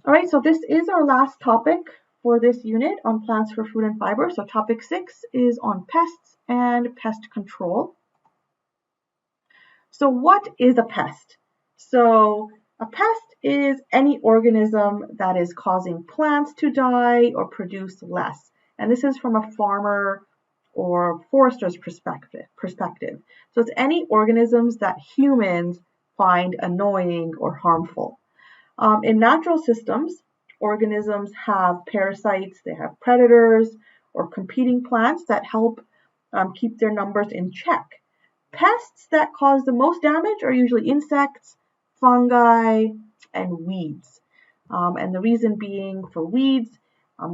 All right, so this is our last topic for this unit on plants for food and fiber. So topic 6 is on pests and pest control. So what is a pest? So a pest is any organism that is causing plants to die or produce less. And this is from a farmer or forester's perspective. So it's any organisms that humans find annoying or harmful. In natural systems, organisms have parasites, they have predators or competing plants that help keep their numbers in check. Pests that cause the most damage are usually insects, fungi, and weeds. And the reason being for weeds,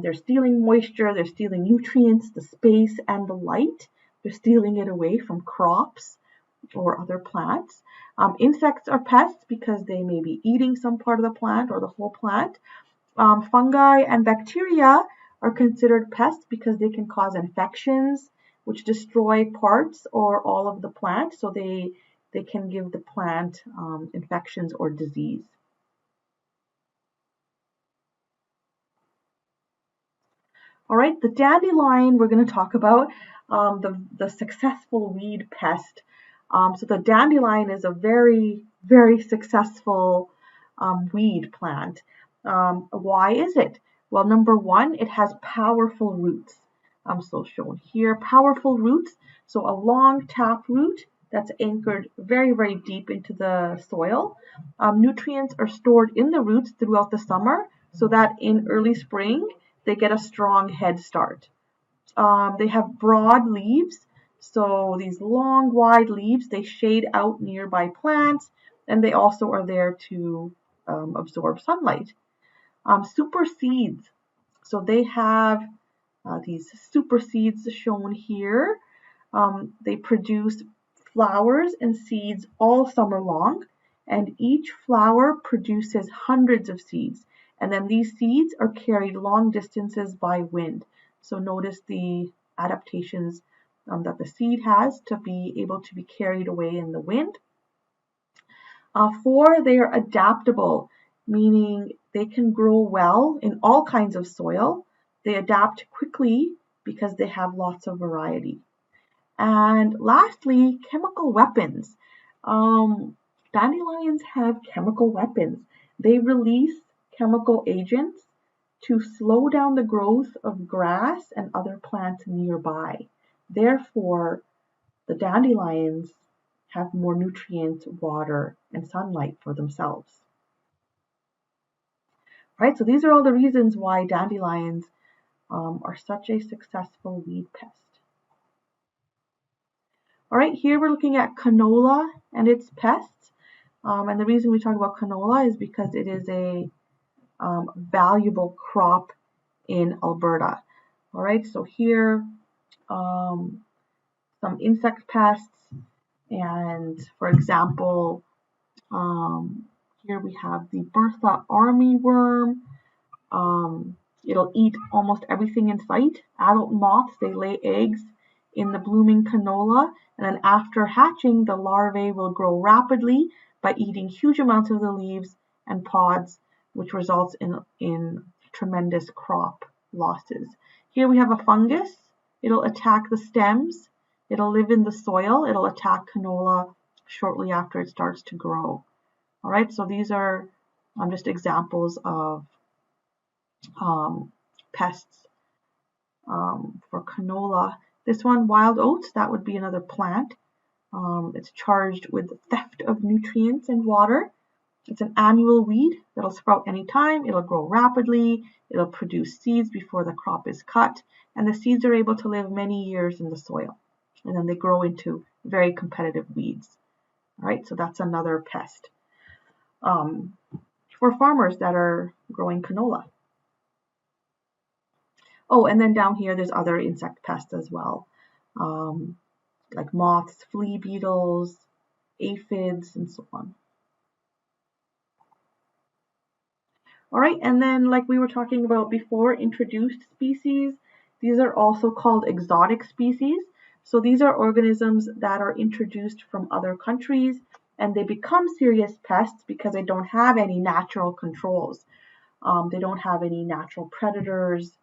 they're stealing moisture, they're stealing nutrients, the space, and the light. They're stealing it away from crops or other plants. Insects are pests because they may be eating some part of the plant or the whole plant. Fungi and bacteria are considered pests because they can cause infections, which destroy parts or all of the plant, so they can give the plant infections or disease. All right, the dandelion we're going to talk about, the successful weed pest. So the dandelion is a very, very successful weed plant. Why is it? Well, number one, it has powerful roots. So shown here, powerful roots. So a long tap root that's anchored very, very deep into the soil. Nutrients are stored in the roots throughout the summer so that in early spring, they get a strong head start. They have broad leaves. So these long, wide leaves, they shade out nearby plants, and they also are there to absorb sunlight. Super seeds. So they have these super seeds shown here. They produce flowers and seeds all summer long, and each flower produces hundreds of seeds. And then these seeds are carried long distances by wind. So notice the adaptations that the seed has to be able to be carried away in the wind. 4, they are adaptable, meaning they can grow well in all kinds of soil. They adapt quickly because they have lots of variety. And lastly, chemical weapons. Dandelions have chemical weapons. They release chemical agents to slow down the growth of grass and other plants nearby. Therefore, the dandelions have more nutrients, water, and sunlight for themselves. Right, so these are all the reasons why dandelions are such a successful weed pest. All right, here we're looking at canola and its pests. And the reason we talk about canola is because it is a valuable crop in Alberta. All right, so here some insect pests, and for example, here we have the Bertha armyworm. It'll eat almost everything in sight. Adult moths, they lay eggs in the blooming canola, and then after hatching, the larvae will grow rapidly by eating huge amounts of the leaves and pods, which results in tremendous crop losses. Here we have a fungus. It'll attack the stems. It'll live in the soil. It'll attack canola shortly after it starts to grow. All right, so these are just examples of pests for canola. This one, wild oats, that would be another plant. It's charged with theft of nutrients and water. It's an annual weed that'll sprout anytime. It'll grow rapidly. It'll produce seeds before the crop is cut. And the seeds are able to live many years in the soil. And then they grow into very competitive weeds. All right, so that's another pest for farmers that are growing canola. Oh, and then down here, there's other insect pests as well, like moths, flea beetles, aphids, and so on. All right, and then like we were talking about before, introduced species, these are also called exotic species. So these are organisms that are introduced from other countries, and they become serious pests because they don't have any natural controls. They don't have any natural predators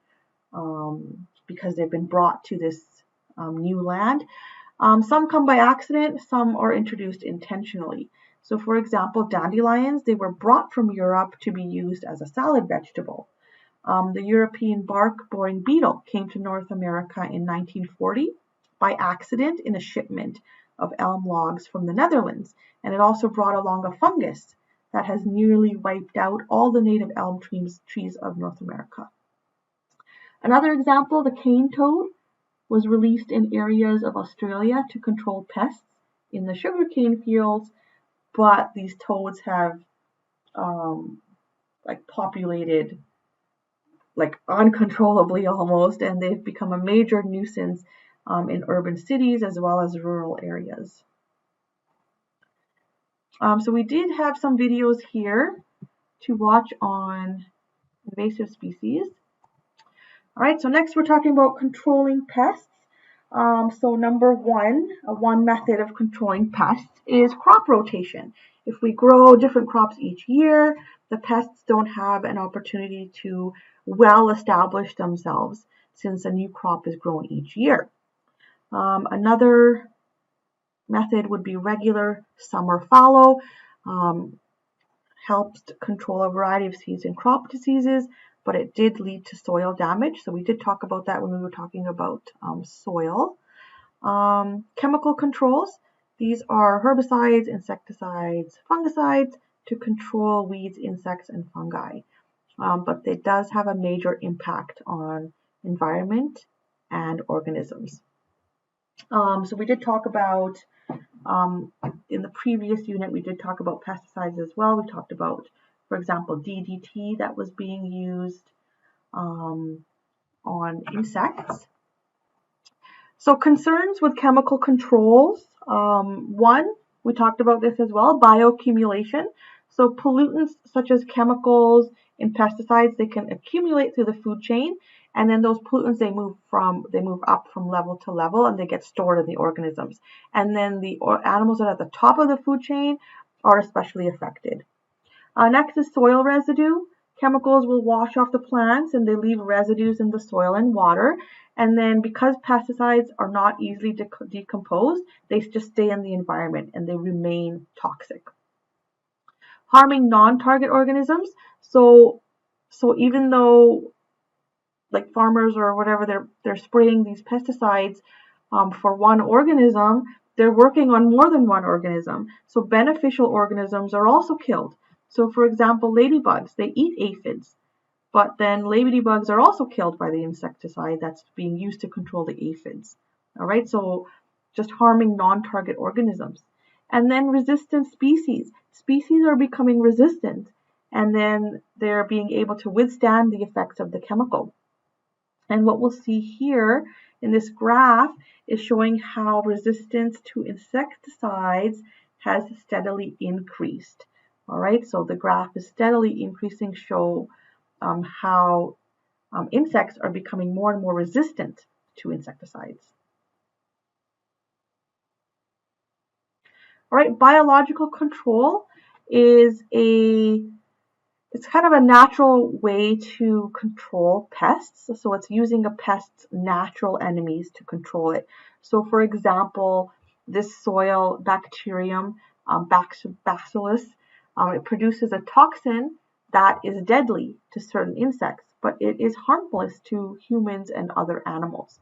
because they've been brought to this new land. Some come by accident, some are introduced intentionally. So for example, dandelions, they were brought from Europe to be used as a salad vegetable. The European bark-boring beetle came to North America in 1940 by accident in a shipment of elm logs from the Netherlands, and it also brought along a fungus that has nearly wiped out all the native elm trees of North America. Another example, the cane toad, was released in areas of Australia to control pests in the sugarcane fields, but these toads have populated uncontrollably almost, and they've become a major nuisance in urban cities as well as rural areas. So we did have some videos here to watch on invasive species. All right, so next we're talking about controlling pests. So number one method of controlling pests is crop rotation. If we grow different crops each year, the pests don't have an opportunity to well establish themselves since a new crop is grown each year. Another method would be regular summer fallow. Helps to control a variety of seeds and crop diseases, but it did lead to soil damage. So we did talk about that when we were talking about soil. Chemical controls. These are herbicides, insecticides, fungicides to control weeds, insects, and fungi. But it does have a major impact on environment and organisms. So we did talk about, in the previous unit, we did talk about pesticides as well. We talked about, for example, DDT that was being used on insects. So concerns with chemical controls. One, we talked about this as well, bioaccumulation. So pollutants such as chemicals in pesticides, they can accumulate through the food chain, and then those pollutants they move up from level to level, and they get stored in the organisms. And then the animals that are at the top of the food chain are especially affected. Next is soil residue. Chemicals will wash off the plants and they leave residues in the soil and water. And then because pesticides are not easily decomposed, they just stay in the environment and they remain toxic. Harming non-target organisms. So even though like farmers or whatever, they're spraying these pesticides for one organism, they're working on more than one organism. So beneficial organisms are also killed. So for example, ladybugs, they eat aphids, but then ladybugs are also killed by the insecticide that's being used to control the aphids. All right, so just harming non-target organisms. And then resistant species. Species are becoming resistant, and then they're being able to withstand the effects of the chemical. And what we'll see here in this graph is showing how resistance to insecticides has steadily increased. All right, so the graph is steadily increasing, show how insects are becoming more and more resistant to insecticides. All right, biological control is it's kind of a natural way to control pests. So it's using a pest's natural enemies to control it. So for example, this soil bacterium, Bacillus, it produces a toxin that is deadly to certain insects, but it is harmless to humans and other animals.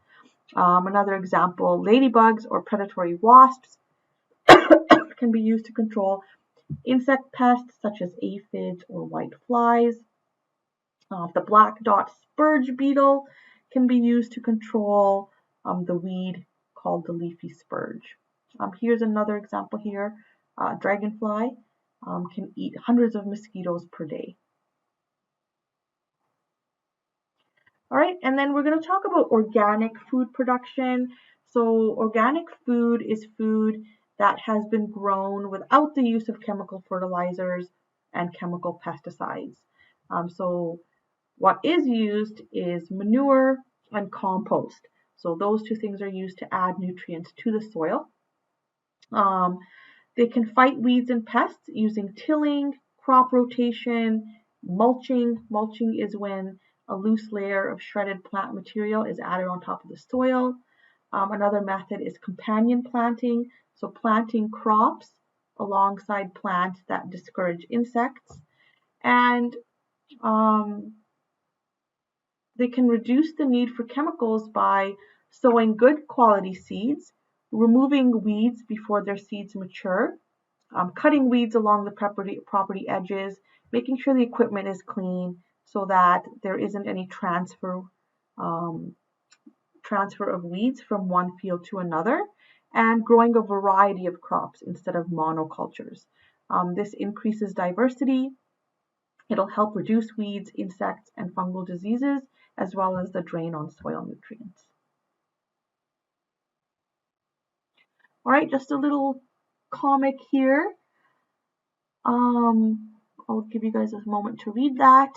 Another example, ladybugs or predatory wasps can be used to control insect pests such as aphids or white flies. The black dot spurge beetle can be used to control the weed called the leafy spurge. Here's another example here. Dragonfly can eat hundreds of mosquitoes per day. All right, and then we're going to talk about organic food production. So organic food is food that has been grown without the use of chemical fertilizers and chemical pesticides. So what is used is manure and compost. So those two things are used to add nutrients to the soil. They can fight weeds and pests using tilling, crop rotation, Mulching. Mulching is when a loose layer of shredded plant material is added on top of the soil. Another method is companion planting, so planting crops alongside plants that discourage insects. And they can reduce the need for chemicals by sowing good quality seeds, removing weeds before their seeds mature, cutting weeds along the property edges, making sure the equipment is clean so that there isn't any um, transfer of weeds from one field to another, and growing a variety of crops instead of monocultures. This increases diversity. It'll help reduce weeds, insects, and fungal diseases, as well as the drain on soil nutrients. All right, just a little comic here. I'll give you guys a moment to read that.